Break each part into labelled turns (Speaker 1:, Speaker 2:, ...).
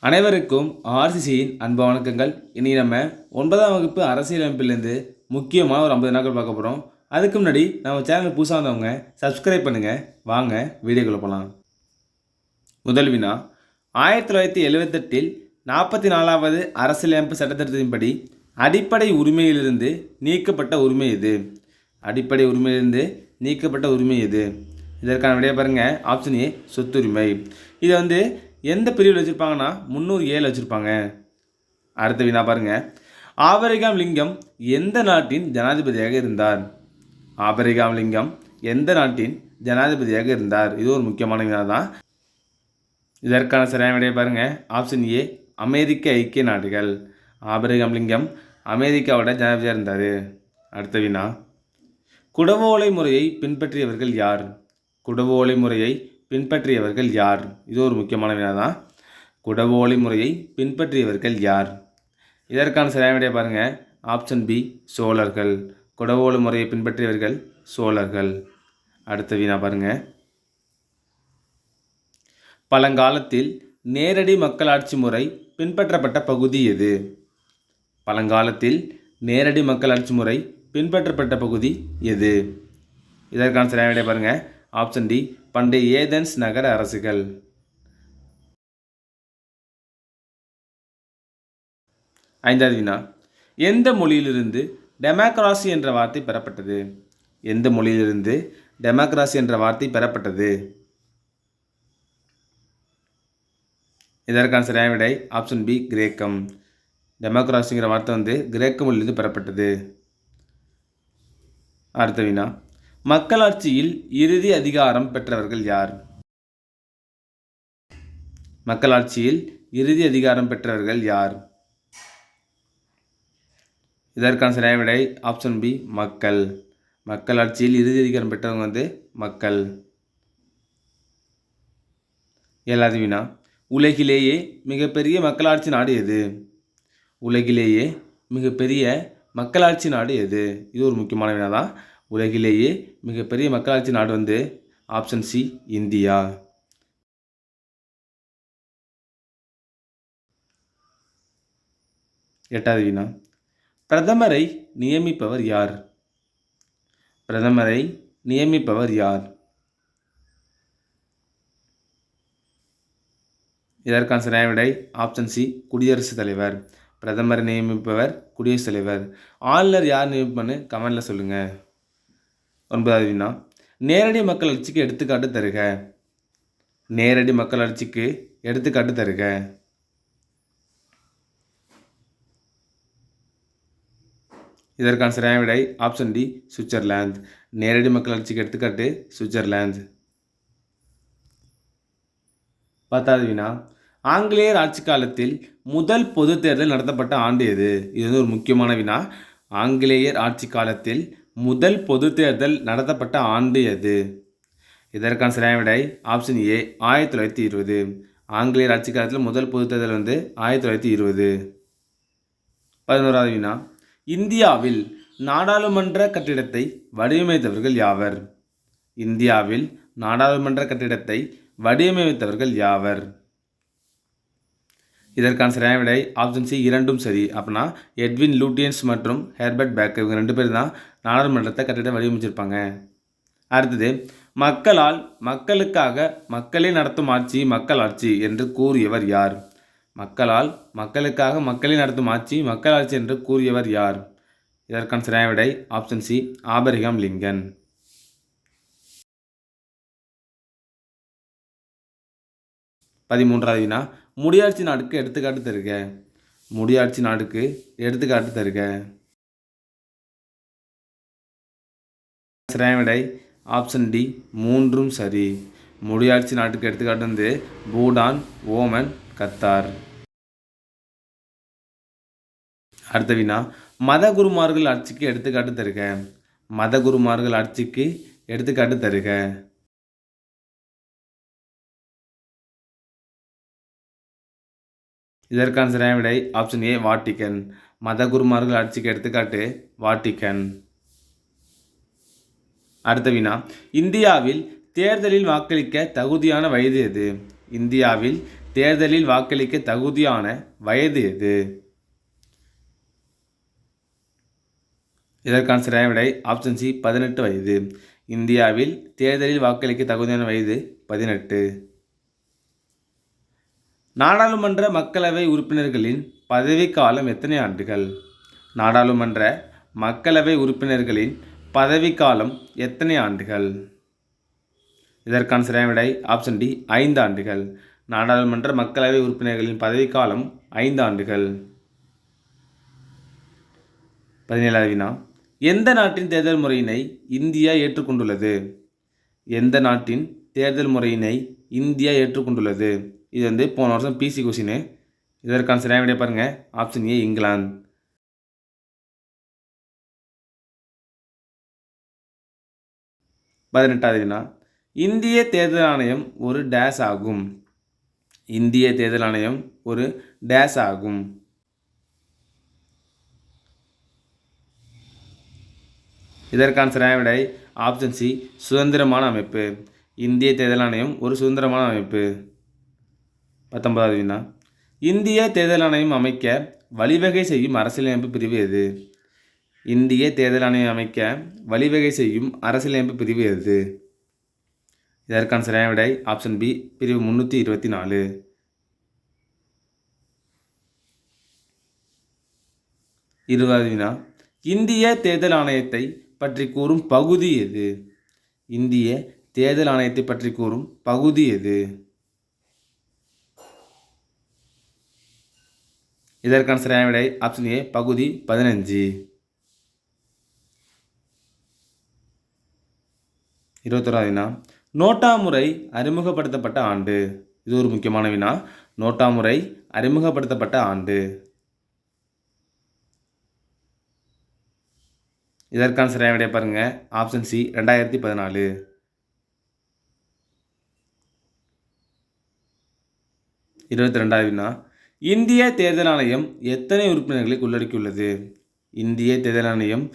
Speaker 1: அனைவருக்கும் ஆர்சிசியின் அன்பு வணக்கங்கள். இனி நம்ம 9ஆம் வகுப்பு அரசியலமைப்பிலேருந்து முக்கியமான ஒரு 50 நாட்கள் பார்க்க போகிறோம். அதுக்கு முன்னாடி நம்ம சேனல் புதுசாக வந்தவங்க சப்ஸ்கிரைப் பண்ணுங்கள். வாங்க வீடியோக்குள்ளே போகலாம். முதல் வினா, 1978இல் 44வது அரசியலமைப்பு சட்டத்திட்டத்தின்படி அடிப்படை உரிமையிலிருந்து நீக்கப்பட்ட உரிமை எது? அடிப்படை உரிமையிலிருந்து நீக்கப்பட்ட உரிமை எது? இதற்கான விடையை பாருங்கள். ஆப்ஷன் ஏ சொத்துரிமை. இதை எந்த பிரிவில் வச்சுருப்பாங்கன்னா 307 வச்சுருப்பாங்க. அடுத்த வினா பாருங்கள். ஆபிரகாம் லிங்கம் எந்த நாட்டின் ஜனாதிபதியாக இருந்தார்? ஆபிரகாம் லிங்கம் எந்த நாட்டின் ஜனாதிபதியாக இருந்தார்? இது ஒரு முக்கியமான வினா தான். இதற்கான சரியான விடையை பாருங்கள். ஆப்ஷன் ஏ அமெரிக்க ஐக்கிய நாடுகள். ஆபிரகாம் லிங்கம் அமெரிக்காவோட ஜனாதிபதியாக இருந்தார். அடுத்த வினா, குடவோலை முறையை பின்பற்றியவர்கள் யார்? குடவோலை முறையை பின்பற்றியவர்கள் யார்? இது ஒரு முக்கியமான வினா தான். குடவோலை முறையை பின்பற்றியவர்கள் யார்? இதற்கான சரியான விடையை பாருங்கள். ஆப்ஷன் பி சோழர்கள். குடவோலை முறையை பின்பற்றியவர்கள் சோழர்கள். அடுத்த வினா பாருங்கள். பழங்காலத்தில் நேரடி மக்களாட்சி முறை பின்பற்றப்பட்ட பகுதி எது? பழங்காலத்தில் நேரடி மக்களாட்சி முறை பின்பற்றப்பட்ட பகுதி எது? இதற்கான சரியான விடையை பாருங்கள். ஆப்ஷன் டி பண்டைய ஏதென்ஸ் நகர அரசுகள். ஐந்தாவது வினா, எந்த மொழியிலிருந்து டெமோக்ராசி என்ற வார்த்தை பெறப்பட்டது? எந்த மொழியிலிருந்து டெமோக்ராசி என்ற வார்த்தை பெறப்பட்டது? இதற்கான சரியான விடை ஆப்ஷன் பி கிரேக்கம். டெமோக்ராசிங்கிற வார்த்தை கிரேக்க மொழியிலிருந்து பெறப்பட்டது. அடுத்த வினா, மக்களாட்சியில் இறுதி அதிகாரம் பெற்றவர்கள் யார்? மக்களாட்சியில் இறுதி அதிகாரம் பெற்றவர்கள் யார்? இதற்கான சரியான விடை ஆப்ஷன் பி மக்கள். மக்களாட்சியில் இறுதி அதிகாரம் பெற்றவங்க மக்கள். ஏழாவது வினா, உலகிலேயே மிகப்பெரிய மக்களாட்சி நாடு எது? உலகிலேயே மிகப்பெரிய மக்களாட்சி நாடு எது? இது ஒரு முக்கியமான வினா தான். உலகிலேயே மிகப்பெரிய மக்களாட்சி நாடு ஆப்ஷன் சி இந்தியா. எட்டாவது வினா, பிரதமரை நியமிப்பவர் யார்? பிரதமரை நியமிப்பவர் யார்? இதற்கான சரியான விடை ஆப்ஷன் சி குடியரசுத் தலைவர். பிரதமரை நியமிப்பவர் குடியரசுத் தலைவர். ஆளுநர் யார் நியமிப்பான்னு கமெண்டில் சொல்லுங்கள். ஒன்பதாவது வினா, நேரடி மக்களாட்சிக்கு எடுத்துக்காட்டு தருக. நேரடி மக்களாட்சிக்கு எடுத்துக்காட்டு தருக. இதற்கான சரியான விடை ஆப்ஷன் டி சுவிட்சர்லாந்து. நேரடி மக்களாட்சிக்கு எடுத்துக்காட்டு சுவிட்சர்லாந்து. பத்தாவது வினா, ஆங்கிலேயர் ஆட்சி காலத்தில் முதல் பொது தேர்தல் நடத்தப்பட்ட ஆண்டு எது? இது ஒரு முக்கியமான வினா. ஆங்கிலேயர் ஆட்சி காலத்தில் முதல் பொது தேர்தல் நடத்தப்பட்ட ஆண்டு எது? இதற்கான சரியான விடை ஆப்ஷன் ஏ 1920. ஆங்கிலேயர் ஆட்சி காலத்தில் முதல் பொது தேர்தல் 1920. 11வது வினா, இந்தியாவில் நாடாளுமன்ற கட்டிடத்தை வடிவமைத்தவர்கள் யாவர்? இந்தியாவில் நாடாளுமன்ற கட்டிடத்தை வடிவமைத்தவர்கள் யாவர்? இதற்கான சரியான விடை ஆப்ஷன் சி இரண்டும் சரி. அப்படின்னா எட்வின் லூட்டியன்ஸ் மற்றும் ஹெர்பர்ட் பேக்கர் இவங்க 2 பேர் தான் நாடாளுமன்றத்தை கட்டிடம் வடிவமைச்சிருப்பாங்க. அடுத்தது, மக்களால் மக்களுக்காக மக்களே நடத்தும் ஆட்சி மக்களாட்சி என்று கூறியவர் யார்? மக்களால் மக்களுக்காக மக்களே நடத்தும் ஆட்சி மக்களாட்சி என்று கூறியவர் யார்? இதற்கான சரியான விடை ஆப்ஷன் சி ஆபிரகாம் லிங்கன். 13வது வினா, முடியாட்சி நாடுக்கு எடுத்துக்காட்டு தருக. முடியாட்சி நாடுக்கு எடுத்துக்காட்டு தருக. சரியான விடை ஆப்ஷன் டி மூன்றும் சரி. முடியாட்சி நாட்டுக்கு எடுத்துக்காட்டு பூடான், ஓமன், கத்தார். அடுத்த வினா, மத குருமார்கள் ஆட்சிக்கு எடுத்துக்காட்டு தருக. மத குருமார்கள் ஆட்சிக்கு எடுத்துக்காட்டு தருக. இதற்கான சரியான விடை ஆப்ஷன் ஏ வாட்டிக்கன். மத குருமார்கள் ஆட்சிக்கு எடுத்துக்காட்டு வாட்டிக்கன். அடுத்த வினா, இந்தியாவில் தேர்தலில் வாக்களிக்க தகுதியான வயது எது? இந்தியாவில் தேர்தலில் வாக்களிக்க தகுதியான வயது எது? இதற்கான சரியான விடை ஆப்ஷன் சி 18 வயது. இந்தியாவில் தேர்தலில் வாக்களிக்க தகுதியான வயது 18. நாடாளுமன்ற மக்களவை உறுப்பினர்களின் பதவிக்காலம் எத்தனை ஆண்டுகள்? நாடாளுமன்ற மக்களவை உறுப்பினர்களின் பதவிக்காலம் எத்தனை ஆண்டுகள்? இதற்கான சரியான விடை ஆப்ஷன் டி 5 ஆண்டுகள். நாடாளுமன்ற மக்களவை உறுப்பினர்களின் பதவிக்காலம் 5 ஆண்டுகள். 17வது வினா, எந்த நாட்டின் தேர்தல் முறையினை இந்தியா ஏற்றுக்கொண்டுள்ளது? எந்த நாட்டின் தேர்தல் முறையினை இந்தியா ஏற்றுக்கொண்டுள்ளது? இது போன வருஷம் பிசி கொஸ்டின். இதற்கான சரியான விடை பாருங்க, ஆப்ஷன் ஏ இங்கிலாந்து. 18வது வினா, இந்திய தேர்தல் ஆணையம் ஒரு டேஸ் ஆகும். இந்திய தேர்தல் ஆணையம் ஒரு டேஸ் ஆகும். இதற்கான சரியான விடை ஆப்ஷன் சி சுதந்திரமான அமைப்பு. இந்திய தேர்தல் ஆணையம் ஒரு சுதந்திரமான அமைப்பு. 19வது வினா, இந்திய தேர்தல் ஆணையம் அமைக்க வழிவகை செய்யும் அரசியலமைப்பு பிரிவு எது? இந்திய தேர்தல் ஆணையம் அமைக்க வழிவகை செய்யும் அரசியலமைப்பு பிரிவு எது? இதற்கான சரியான விடை ஆப்ஷன் பி பிரிவு 324. 20வது வினா, இந்திய தேர்தல் ஆணையத்தை பற்றி கூறும் பகுதி எது? இந்திய தேர்தல் ஆணையத்தை பற்றி கூறும் பகுதி எது? இதற்கான சரியான விடை ஆப்ஷன் ஏ பகுதி 15. 21வது வினா, நோட்டா முறை அறிமுகப்படுத்தப்பட்ட ஆண்டு. இது ஒரு முக்கியமான வினா. நோட்டா முறை அறிமுகப்படுத்தப்பட்ட ஆண்டு. இதற்கான சரியான விடை பாருங்க, ஆப்ஷன் சி 2014. 22வது வினா, இந்திய தேர்தல் ஆணையம் எத்தனை உறுப்பினர்களை உள்ளடக்கியுள்ளது? இந்திய தேர்தல் ஆணையம்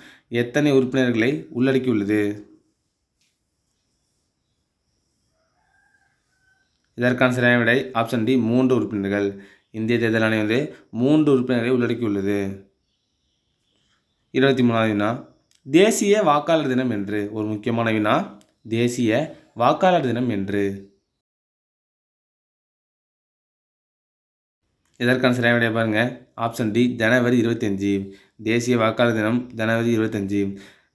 Speaker 1: எத்தனை உறுப்பினர்களை உள்ளடக்கியுள்ளது? இதற்கான சரியான விடை ஆப்ஷன் டி 3 உறுப்பினர்கள். இந்திய தேர்தல் ஆணையம் 3 உறுப்பினர்களை உள்ளடக்கியுள்ளது. 23வது வினா, தேசிய வாக்காளர் தினம் என்று. ஒரு முக்கியமான வினா, தேசிய வாக்காளர் தினம் என்று. இதற்கான சரியான விடை பாருங்க, ஆப்ஷன் டி ஜனவரி 25. தேசிய வாக்காளர் தினம் ஜனவரி 25.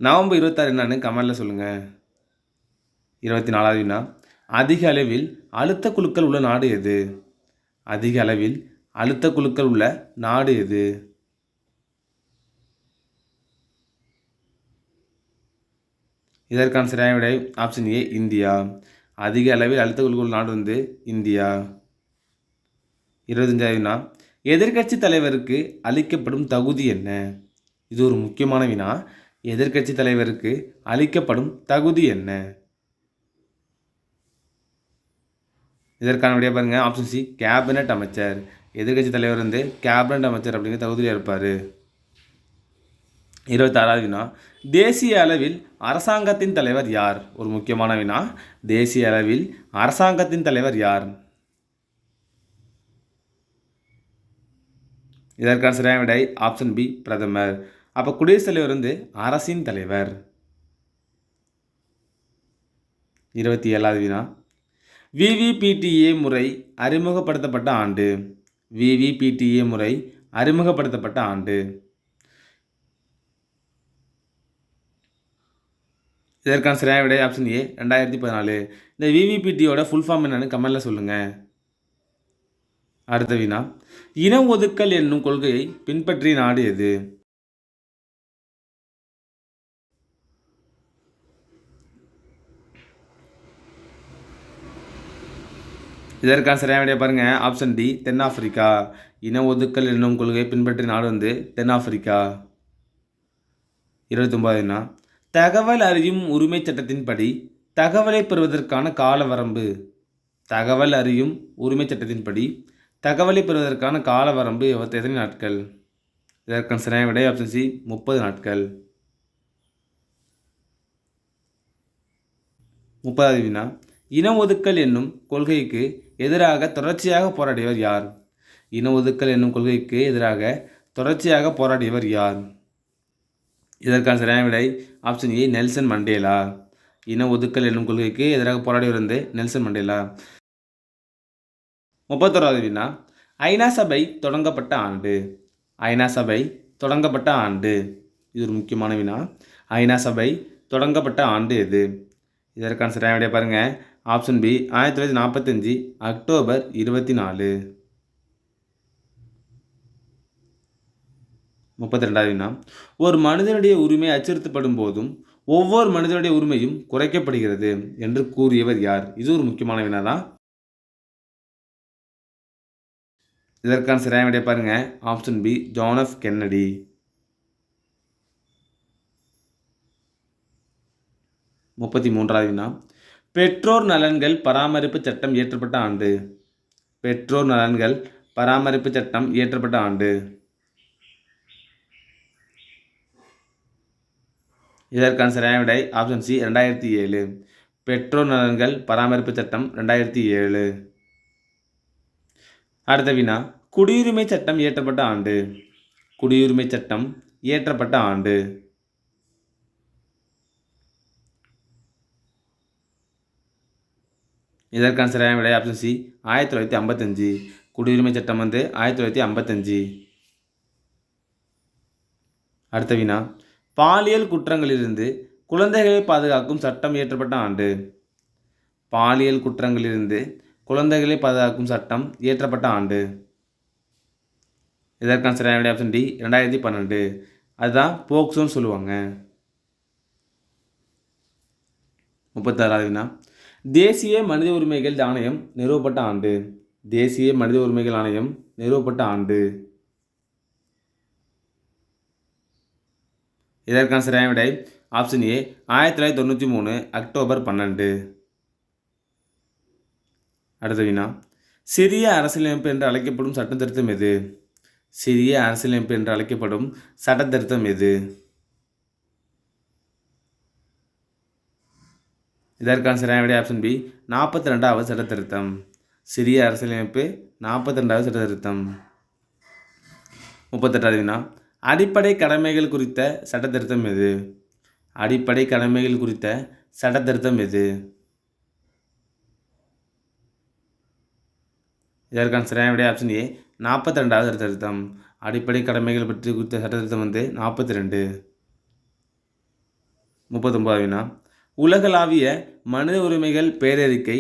Speaker 1: நவம்பர் 26 என்னன்னு கமெண்ட்டில் சொல்லுங்கள். 24வது வினா, அதிக அளவில் அழுத்த குழுக்கள் உள்ள நாடு எது? அதிக அளவில் அழுத்த குழுக்கள் உள்ள நாடு எது? இதற்கான சரியான விடை ஆப்ஷன் ஏ இந்தியா. அதிக அளவில் அழுத்த குழுக்கள் நாடு இந்தியா. 25வது வினா, எதிர்க்கட்சி தலைவருக்கு அளிக்கப்படும் தகுதி என்ன? இது ஒரு முக்கியமான வினா. எதிர்க்கட்சி தலைவருக்கு அளிக்கப்படும் தகுதி என்ன? இதற்கான விடையை பாருங்க, ஆப்ஷன் சி கேபினட் அமைச்சர். எதிர்க்கட்சி தலைவர் கேபினட் அமைச்சர் அப்படிங்கிற தகுதியில் இருப்பார். 26வது வினா, தேசிய அளவில் அரசாங்கத்தின் தலைவர் யார்? ஒரு முக்கியமான வினா. தேசிய அளவில் அரசாங்கத்தின் தலைவர் யார்? இதற்கான சரியான விடை ஆப்ஷன் பி பிரதமர். அப்போ குடியரசுத் தலைவர் அரசின் தலைவர். 27வது வினா, விவிபிடிஏ முறை அறிமுகப்படுத்தப்பட்ட ஆண்டு. விவிபிடிஏ முறை அறிமுகப்படுத்தப்பட்ட ஆண்டு. இதற்கான சரியான விடை ஆப்ஷன் ஏ 2014. இந்த விவிபிடியோட ஃபுல் ஃபார்ம் என்னன்னு கமெண்ட்டில் சொல்லுங்கள். அடுத்த வினா, இன ஒதுக்கல் என்னும் கொள்கையை பின்பற்றிய நாடு எது? இதற்கான சரியான விடையை பாருங்க, ஆப்ஷன் டி தென்னாப்பிரிக்கா. இன ஒதுக்கல் என்னும் கொள்கையை பின்பற்றிய நாடு தென்னாப்பிரிக்கா. 29வது வினா, தகவல் அறியும் உரிமை சட்டத்தின்படி தகவலை பெறுவதற்கான கால வரம்பு. தகவல் அறியும் உரிமை சட்டத்தின்படி தகவலை பெறுவதற்கான கால வரம்பு எத்தனை நாட்கள்? இதற்கான சரியான விடை ஆப்ஷன் சி 30 நாட்கள். 30வது வினா, இன ஒதுக்கல் என்னும் கொள்கைக்கு எதிராக தொடர்ச்சியாக போராடியவர் யார்? இன ஒதுக்கல் என்னும் கொள்கைக்கு எதிராக தொடர்ச்சியாக போராடியவர் யார்? இதற்கான சரியான விடை ஆப்ஷன் ஏ நெல்சன் மண்டேலா. இன ஒதுக்கல் என்னும் கொள்கைக்கு எதிராக போராடியவர் வந்து நெல்சன் மண்டேலா. 31வது வினா, ஐநா சபை தொடங்கப்பட்ட ஆண்டு. ஐநா சபை தொடங்கப்பட்ட ஆண்டு. இது ஒரு முக்கியமான வினா. ஐநா சபை தொடங்கப்பட்ட ஆண்டு எது? இதற்கான சரியான விடையை பாருங்கள். Option B 1945 October 24. 32வது வினா, ஒரு மனிதனுடைய உரிமை அச்சுறுத்தப்படும் போதும் ஒவ்வொரு மனிதனுடைய உரிமையும் குறைக்கப்படுகிறது என்று கூறியவர் யார்? இது ஒரு முக்கியமான வினா தான். இதற்கான சரியான விடையை பாருங்க. Option B John F Kennedy. 33வது வினா, பெற்றோர் நலன்கள் பராமரிப்பு சட்டம் இயற்றப்பட்ட ஆண்டு. பெற்றோர் நலன்கள் பராமரிப்பு சட்டம் இயற்றப்பட்ட ஆண்டு. இதற்கான சரியான விடை ஆப்ஷன் சி 2007. பெற்றோர் நலன்கள் பராமரிப்பு சட்டம் 2007. அடுத்த வினா, குடியுரிமை சட்டம் இயற்றப்பட்ட ஆண்டு. குடியுரிமை சட்டம் இயற்றப்பட்ட ஆண்டு. இதற்கான சரியான விடை ஆப்ஷன் சி 1955. குடியுரிமை சட்டம் வந்து 1955. அடுத்த வினா, பாலியல் குற்றங்களிலிருந்து குழந்தைகளை பாதுகாக்கும் சட்டம் இயற்றப்பட்ட ஆண்டு. பாலியல் குற்றங்களிலிருந்து குழந்தைகளை பாதுகாக்கும் சட்டம் இயற்றப்பட்ட ஆண்டு. இதற்கான சரியான விடை ஆப்ஷன் டி 2012. அதுதான் போக்சோன்னு சொல்லுவாங்க. 36வது வினா, தேசிய மனித உரிமைகள் ஆணையம் நிறுவப்பட்ட ஆண்டு. தேசிய மனித உரிமைகள் ஆணையம் நிறுவப்பட்ட ஆண்டு. இதற்கான சரியான விடை ஆப்ஷன் ஏ 1993 அக்டோபர் 12. அடுத்த வினா, சிறிய அரசியலமைப்பு என்று அழைக்கப்படும் சட்ட திருத்தம் எது? சிறிய அரசியலமைப்பு என்று அழைக்கப்படும் சட்ட திருத்தம் எது? இதற்கான சரியான விடை ஆப்ஷன் பி 42வது சட்ட திருத்தம். சிறிய அரசியலமைப்பு 42வது சட்ட திருத்தம். 38வது வினா, அடிப்படை கடமைகள் குறித்த சட்ட திருத்தம் எது? அடிப்படை கடமைகள் குறித்த சட்ட திருத்தம் எது? இதற்கான சரியான விடை ஆப்ஷன் ஏ 42வது சட்ட திருத்தம். அடிப்படை கடமைகள் பற்றி குறித்த சட்ட திருத்தம் வந்து 42. 39வது வினா, உலகளாவிய மனித உரிமைகள் பேரறிக்கை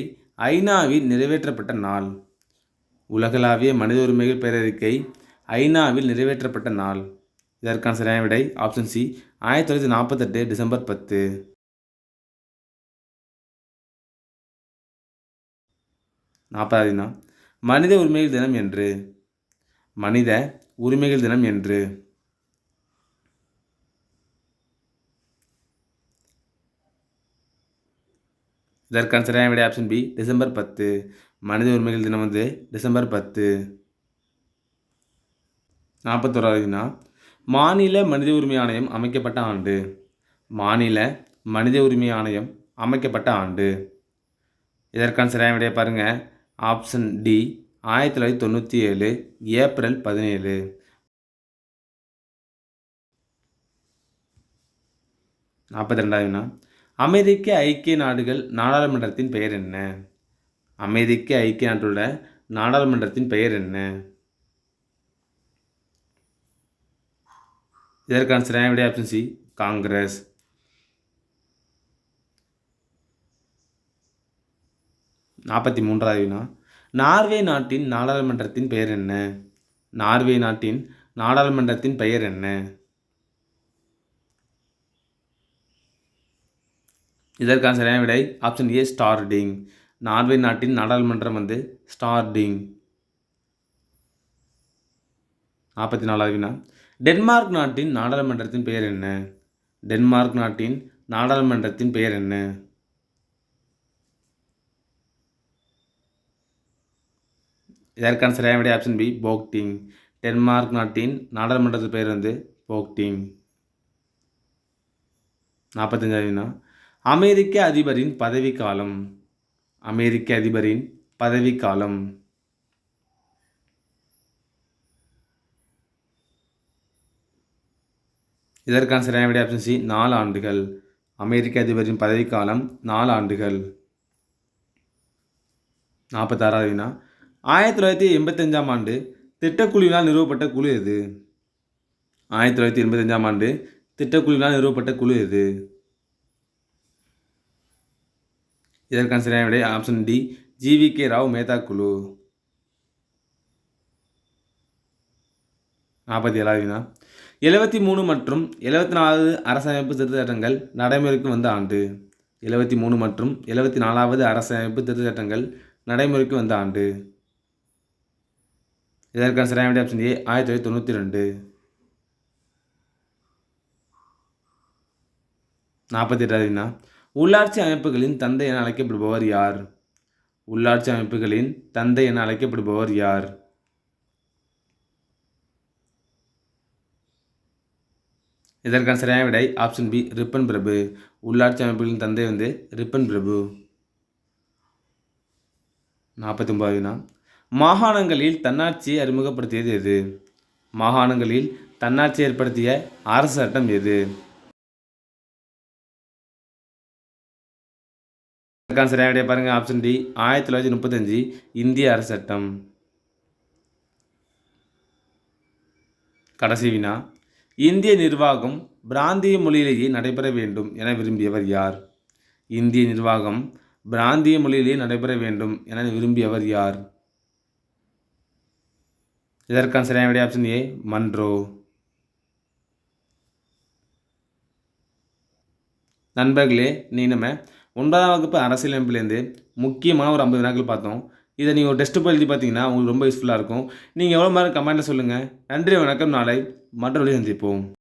Speaker 1: ஐநாவில் நிறைவேற்றப்பட்ட நாள். உலகளாவிய மனித உரிமைகள் பேரறிக்கை ஐநாவில் நிறைவேற்றப்பட்ட நாள். இதற்கான சரியான விடை ஆப்ஷன் சி 1948 டிசம்பர் 10. 40வது வினா, மனித உரிமைகள் தினம் என்று. மனித உரிமைகள் தினம் என்று. இதற்கான சரியான விடை ஆப்ஷன் பி டிசம்பர் 10. மனித உரிமைகள் தினம் வந்து டிசம்பர் 10. 41வது வினா, மாநில மனித உரிமை ஆணையம் அமைக்கப்பட்ட ஆண்டு. மாநில மனித உரிமை ஆணையம் அமைக்கப்பட்ட ஆண்டு. இதற்கான சரியான விடையை பாருங்க. Option D 1997 April 17. 42வது வினா, அமெரிக்க ஐக்கிய நாடுகள் நாடாளுமன்றத்தின் பெயர் என்ன? அமெரிக்க ஐக்கிய நாட்டோட நாடாளுமன்றத்தின் பெயர் என்ன? இதற்கான சரியான விடை ஆப்ஷன் சி காங்கிரஸ். 43வது வினா, நார்வே நாட்டின் நாடாளுமன்றத்தின் பெயர் என்ன? நார்வே நாட்டின் நாடாளுமன்றத்தின் பெயர் என்ன? இதற்கான சரியான விடை ஆப்ஷன் ஏ ஸ்டார்டிங். நார்வே நாட்டின் நாடாளுமன்றம் வந்து ஸ்டார்டிங். 44வது வினா, டென்மார்க் நாட்டின் நாடாளுமன்றத்தின் பெயர் என்ன? டென்மார்க் நாட்டின் நாடாளுமன்றத்தின் பெயர் என்ன? இதற்கான சரியான விடை ஆப்ஷன் பி போக்டிங். டென்மார்க் நாட்டின் நாடாளுமன்றத்தின் பெயர் வந்து போக்டிங். 45வது வினா, அமெரிக்க அதிபரின் பதவி காலம். அமெரிக்க அதிபரின் பதவிக்காலம். இதற்கான சரியான விடை ஆப்ஷன் சி 4 ஆண்டுகள். அமெரிக்க அதிபரின் பதவிக்காலம் 4 ஆண்டுகள். 46வது வினா 1985ஆம் ஆண்டு திட்டக்குழுவினால் நிறுவப்பட்ட குழு எது? 1985ஆம் ஆண்டு திட்டக்குழுவினால் நிறுவப்பட்ட குழு எது? இதற்கான சரியான விடை ஆப்ஷன் டி ஜி.வி.கே. ராவ் மேத்தா குழு. 47வது வினா 73 மற்றும் 74வது அரசமைப்பு திருத்த சட்டங்கள் நடைமுறைக்கு வந்த ஆண்டு. 73 மற்றும் 74வது அரசமைப்பு திருத்த சட்டங்கள் நடைமுறைக்கு வந்த ஆண்டு. இதற்கான சரியான விடை ஆப்ஷன் ஏ 1992. 48வது வினா உள்ளாட்சி அமைப்புகளின் தந்தை என அழைக்கப்படுபவர் யார்? உள்ளாட்சி அமைப்புகளின் தந்தை என அழைக்கப்படுபவர் யார்? இதற்கான சரியான விடை ஆப்ஷன் பி ரிப்பன் பிரபு. உள்ளாட்சி அமைப்புகளின் தந்தை ரிப்பன் பிரபு. 49வது வினா மாகாணங்களில் தன்னாட்சியை அறிமுகப்படுத்தியது எது? மாகாணங்களில் தன்னாட்சி ஏற்படுத்திய அரசு சட்டம் எது? இதற்கான சரியான விடை பாருங்க ஆப்ஷன் டி 1935 இந்திய அரசு சட்டம். கடைசி வினா இந்திய நிர்வாகம் பிராந்திய மொழியிலேயே நடைபெற வேண்டும் என விரும்பியவர் யார்? இந்திய நிர்வாகம் பிராந்திய மொழியிலேயே நடைபெற வேண்டும் என விரும்பியவர் யார்? இதற்கான சரியான விடை ஆப்ஷன் ஏ மன்றோ. நண்பர்களே, நீ நம்ம 9ஆம் வகுப்பு அரசியலமைப்புலேருந்து முக்கியமான ஒரு 50 வினாக்கள் பார்த்தோம். இதை நீங்கள் ஒரு டெஸ்ட் போய் எழுதி பார்த்தீங்கன்னா உங்களுக்கு ரொம்ப யூஸ்ஃபுல்லாக இருக்கும். நீங்கள் எவ்வளோ மாதிரி கமெண்ட்டில் சொல்லுங்கள். நன்றி, வணக்கம். நாளை மற்றொரு சந்திப்போம்.